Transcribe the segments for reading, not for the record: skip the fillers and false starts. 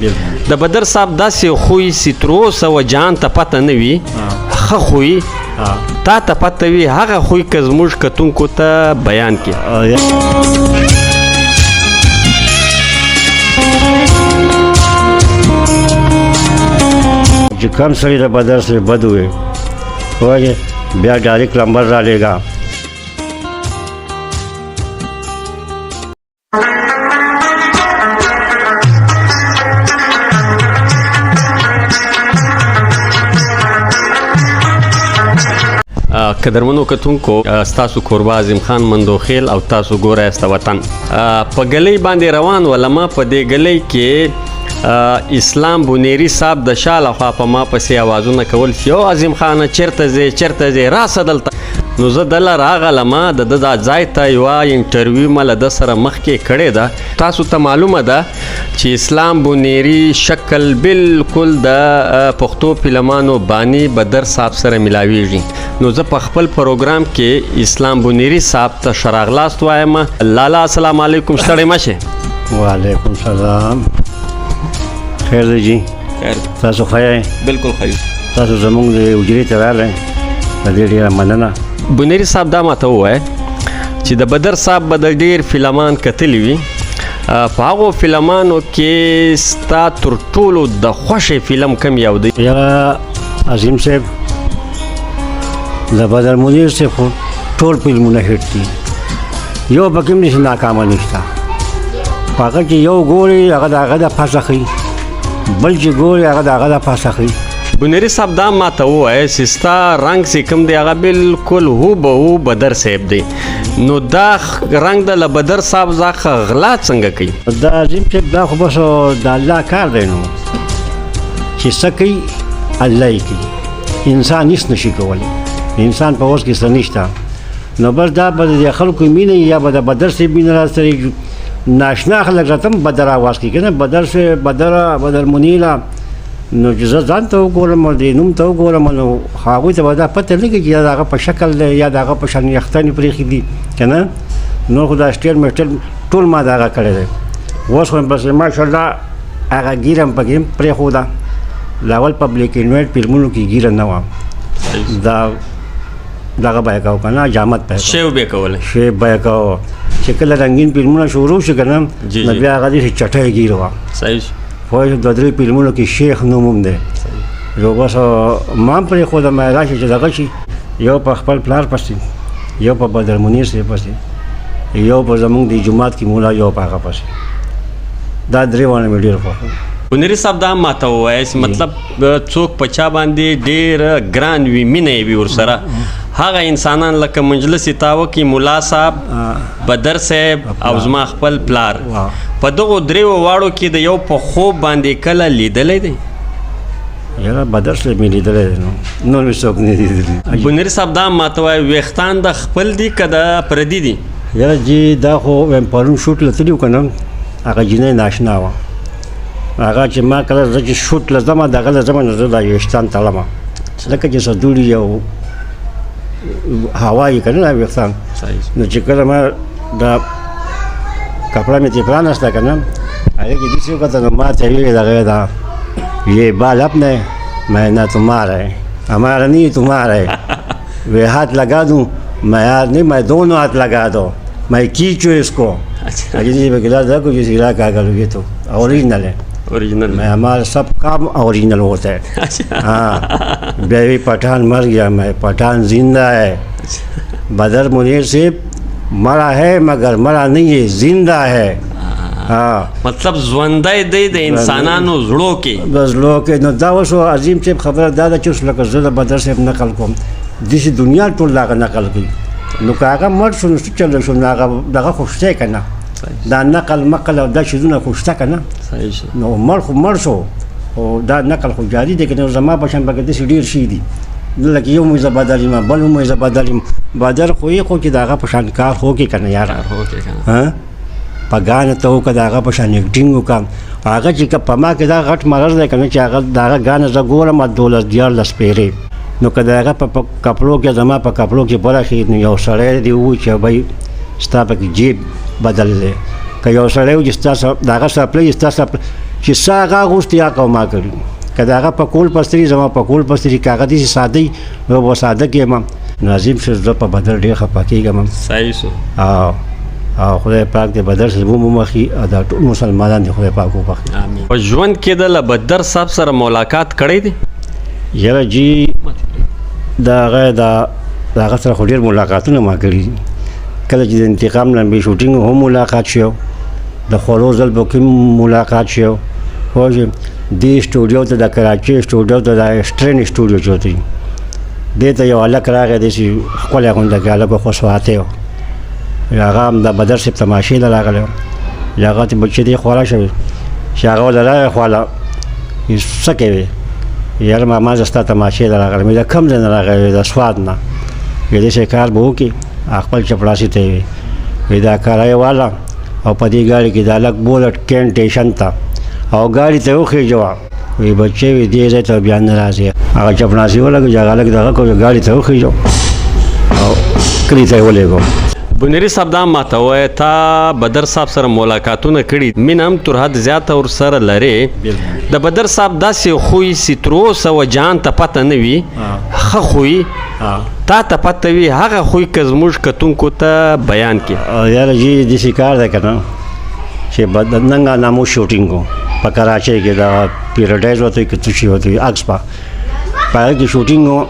د بدر صاحب داسې خوی سیتروس او جان ته پته نه وي ښه خوی تا ته پته وي هغه خوی که زموږ کتونکو ته بیان کړي. چې کم سړی د بدر سره بد وي وایي بیا ډایرکټ نمبر را لېږه. قدرمنو کتونکو ستاسو کوربه عظیم خان مندوخیل او تاسو ګوره است وطن په ګلۍ باندې روان ولما په دې ګلۍ کې اسلام بونیری صاحب د شاله خوا په ما پسې اوازونه کول چې او عظیم خان چیرته ځې راسه دلته. نو زه دله راغلمه د دا ځای ته یوه انټرویو مله د سره مخکې کړې ده. تاسو ته معلومه ده چې اسلام بونیری شکل بالکل د پښتو فلمانو بانی بدر صاحب سره ملاویږي. نو زه په خپل پروګرام کې اسلام بونیری صاحب ته ښه راغلاست وایم. لالا السلام علیکم، ستړی مه شئ. وعلیکم سلام، خیر دی جی؟ تاسو ښه یئ؟ بلکل ښه یو. تاسو زموږ د حجرې ته راغلی، په دې ډېره مننه. بونیری صاحب دا ماته ووایه چې د بدر صاحب به د ډېر فلمان کتلی وي، په هغو فلمانو کې ستا تر ټولو د خوښې فلم کوم یو دی؟ یاره عظیم صاحب د بدر منیر صاحب خو ټول فلمونه هیټ دي، یو پکې هم نشي ناکامه نشته. په هغه کې یو ګوري هغه د هغه د پاسه ښي، بل چې ګوري هغه د هغه د پاسه ښي. بونیری صاحب دا ماته ووایه چې ستا رنګ چې کوم دی هغه بالکل هوبهو بدر صاحب دی، نو دا رنګ د له بدر صاحب څخه غلا څنګه کوي؟ دا عظیم صاحب دا خو بس د الله کار دی، نو چې څه کوي الله یې کوي، انسان هېڅ نشي کولی، انسان په وس کې څه نشته. نو بس دا به د خلکو مینه یا به د بدر صاحب مینه راسره ناشنا خلک راته هم بدر اواز کوي که نه بدر صاحب بدر منیره. نو چې زه ځان ته وګورم او دې نوم ته وګورم نو هغوی ته به دا پته لګي چې یا د هغه په شکل دی یا د هغه په شان یختنې پرېښي دي که نه. نور خو دا سټیل میسټیل ټول ما د هغه کړی دی. اوس خو بس ماشاءالله هغه ګیره هم پکې هم پرېښوده. د اول په بلیک اینډ وایټ فلمونو کې ګیره نه وه، دغه به یې کوو که نه جامد به شیو به یې کولی، شیب به یې کوو. چې کله رنګین فلمونه شروع شو که نه نو بیا هغه داسې چټۍ ګیره وه. صحیح خو دوه درې فلمونو کې شیخ نوم هم دی. یو بس ما هم پرېښودم راشي چې دغه شي، یو په خپل پلار پسې، یو په بدر منیر صاحب پسې، یو په زموږ د جومات کې مولا، یو په هغه پسې. دا درې واړه مې ډېر خوښ. بونیری صاحب دا ماته ووایه چې مطلب څوک په چا باندې ډېر ګران وي، مینه یې وي ورسره، هغه انسانان لکه مجلس تاوه کې ملا صاحب، بدر صاحب او زما خپل پلار، په دغو دریو واړو کې د یو په خوب باندې کله لیدلی دی؟ یاره بدر صاحب مې لیدلی دی، نور مې څوک نه لیدلي. بونیری صاحب دا ماته وایه ویښتان د خپل دي که د پردي دي؟ یاره جی دا خو پرون شوټ له تلي وو که نه، هغه جینۍ ناشنا وه. هغه چې ما کله زه چې شوټ له ځمه د هغه له ځمه نو زه دا ویښتان تړمه لکه چې څه دوړي او هوا یې که نه دا ویښتان. نو چې کله ما دا کپڑا میں تیپران ہستا کرنا آگے کہ جس کو تو ماں چاہیے لگے تھا یہ بال اپنے میں نہ تمہارا ہے ہمارا نہیں تمہارا ہے. وہ ہاتھ لگا دوں میں ہاتھ نہیں، میں دونوں ہاتھ لگا دو، میں کھینچوں اس کو. جس پہ گلا رکھو جس گلا کا کرو یہ تو اوریجنل ہے، اوریجنل میں ہمارا سب کام اوریجنل ہوتا ہے. ہاں بیوی پٹھان مر گیا، میں پٹھان زندہ ہے. بدر منیر صاحب مرا ہے مگر مرا نہیں ہے، زندہ ہے. مطلب ژوندی دی د انسانانو زړو کې، د زړو کې. نو دا اوس عظیم صاحب خبره دا ده چې اوس لکه زه د بدر صاحب نقل کوم، داسې دنیا ټول د هغه نقل کوي. نو که هغه مړ شو نو څه چلی شو، نو هغه دغه خو شته که نه، دا نقل مقل او دا شیزونه خو شته که نه. نو مړ خو مړ شو، خو دا نقل خو جاري دی که نه. زما په شان پکې داسې ډېر شي دي، لکه یو مې زه بدل یم، بل مې زه بدل یم. بدر خو یې خو چې د هغه په شان کار خو وکړي که نه یاره، په ګانه ته وکړه، د هغه په شان اکټینګ وکړه. هغه چې په ما کې دا غټ مرض دی که نه چې هغه د هغه ګانه زه ګورم 12-14 پیرې. نو که د هغه په کپړو کې زما په کپړو کې برخې نو یو سړی دې ووایي چې بھائی ستا پکې جیب بدل دی. که یو سړی و چې ستا د هغه څپلۍ ستا چې سا هغه اغوستي هغه ما کړي که د هغه په کول پستري زما په کول پستري که هغه داسې ساده وي نو به ساده کېږم نو عظیم صاحب زه په بدر ډېر خفه کېږم صحیح شو او خدای پاک دې بدر صاحب ومخي او دا ټول مسلمانان دې خدای پاک وبخي امين په ژوند کې د له بدر صاحب سره ملاقات کړی دی یاره جی د هغه سره خو ډېر ملاقاتونه ما کړي دي کله چې د انتقام لمبې شوټینګ هم ملاقات شو د خورو ځلبو کې ملاقات شو خو دې سټوډیو ته د کراچۍ سټوډیو ته د سټرین سټوډیو چوتي دې ته یو هلک راغی داسې ښکلی غونډه کې هلک خوشواتی و هغه هم د بدر صاحب تماشې له راغلی و هغه ته بچې دې خواره شوې چې هغه ورله راغی خواله څه کوې یاره ماما زه ستا تماشې له راغلم د کوم ځای نه راغلی د سوات نه ویې داسې کار به وکړي خپل چپړاسي ته یې وی دا کرایه والا او په دې ګاډي کې د هلک بولټ کین ټیشن ته او ګاډي ته وخېږه وی بچې وی دې ځای ته بیا نه راځي هغه چپړاسي ولګو چې هغه هلک دغه کړو ګاډي ته وخېږه او کلي ته یې ولېږو بنيري صاحب دا ماته وایه تا بدر صاحب سره ملاقاتونه کړي مینه هم تر حد زیاته ورسره لرې د بدر صاحب داسې خوی چې تر اوسه و جهان ته پته نه وي ښه خوی تا ته پته وي هغه خوی که زموږ کتونکو ته بیان کړي یاره جی داسې کار دی که نه چې ننګه نامو شوټینګ و په کراچۍ کې د پیراډایز ورته وایي که څه شي ورته وایي عکس په هغه کې شوټینګ و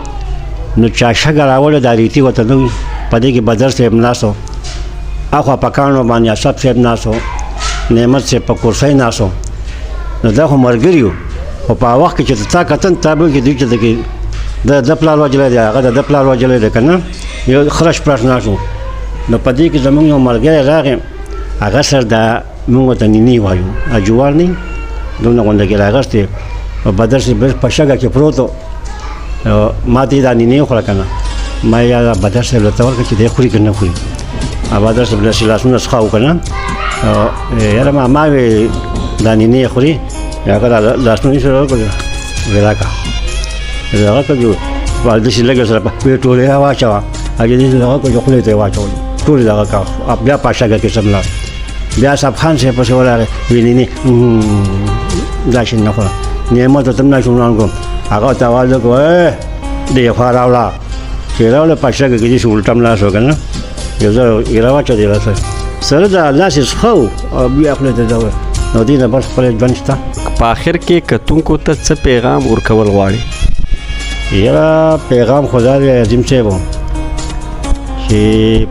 نو چا شګه راوړې دا ریتي ورته نه وي په دې کې بدر صاحب ناست و اخوا په کاڼو باندې اشرف صاحب ناست و نعمت صاحب په کرسۍ ناست و نو دا خو ملګري وو خو په هغه وخت کې چې تا کتن تا به کې دوی چې د پلار وجلی دی هغه د پلار وجلی دی که نه یو خرش پرش ناست و نو په دې کې زموږ یو ملګری راغی هغه سر د موږ ورته نینې وایو اجوار نه دومره غونډه کې راغستې په بدر صاحب په شګه کې پروت و ما ته یې دا نینې وخوړه که نه ما یا بدر صاحب له ته ورکړه چې دی خوري که نه خوري بدر صاحب داسې لاسونه څښاو که نه یاره ما وی دا نینې یې خوري هغه دا لاسونه یې سره ورکړه وی راکړه دغه کړه داسې لږه سره په ټولې یې واچوه هغې داسې دغه کړه چې خولې ته یې واچولې ټولې دغه کړه بیا په شګه کې سملاړ بیا صاحب خان صاحب پسې ولاړې وی نینې دا شي نه خوره نعمت ورته هم نشم وړاندې کړم هغه ورته اواز وکړو دې خوا راوړه چې راوړه په شګه کې داسې الټه ملاس و که نه یو ځل یې راواچوه دې راسره سره د الله سې څښو او بیا خولې ته ځه نو دې نه بل خپل ژوند شته په آخر کې کتونکو ته څه پیغام ورکول غواړي یاره پیغام خو دا دی عظیم صاحب چې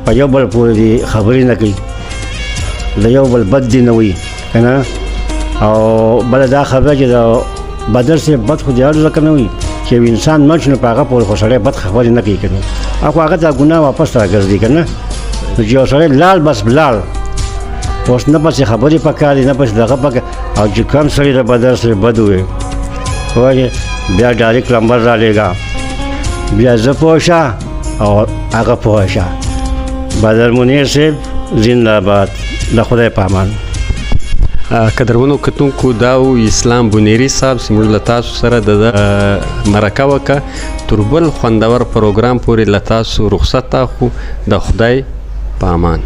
په یو بل پورې دې خبرې نه کوي د یو بل بد دې نه وي که نه او بله دا خبره چې د بدر صاحب بد خو د هر ځکه نه وي چې یو انسان مړ شي نو په هغه پورې خو سړی بد خبرې نه کوي که نه خو هغه ته ګناه واپس راګرځي که نه نو چې یو سړی لاړ بس لاړ اوس نه پسې خبرې پکار دي نه پسې دغه پکار او چې کم سړي د بدر صاحب بد ووایي وایي بیا ډایرکټ نمبر رالیږه بیا زه پوه شه او هغه پوه شه بدر منیر صاحب زنده آباد د خدای په امان قدرمنو کتونکو دا و اسلام بنيري صاحب چې موږ له تاسو سره د مرکه وکړه تر بل خوندور پروګرام پورې له تاسو رخصت اخلو د خدای په امان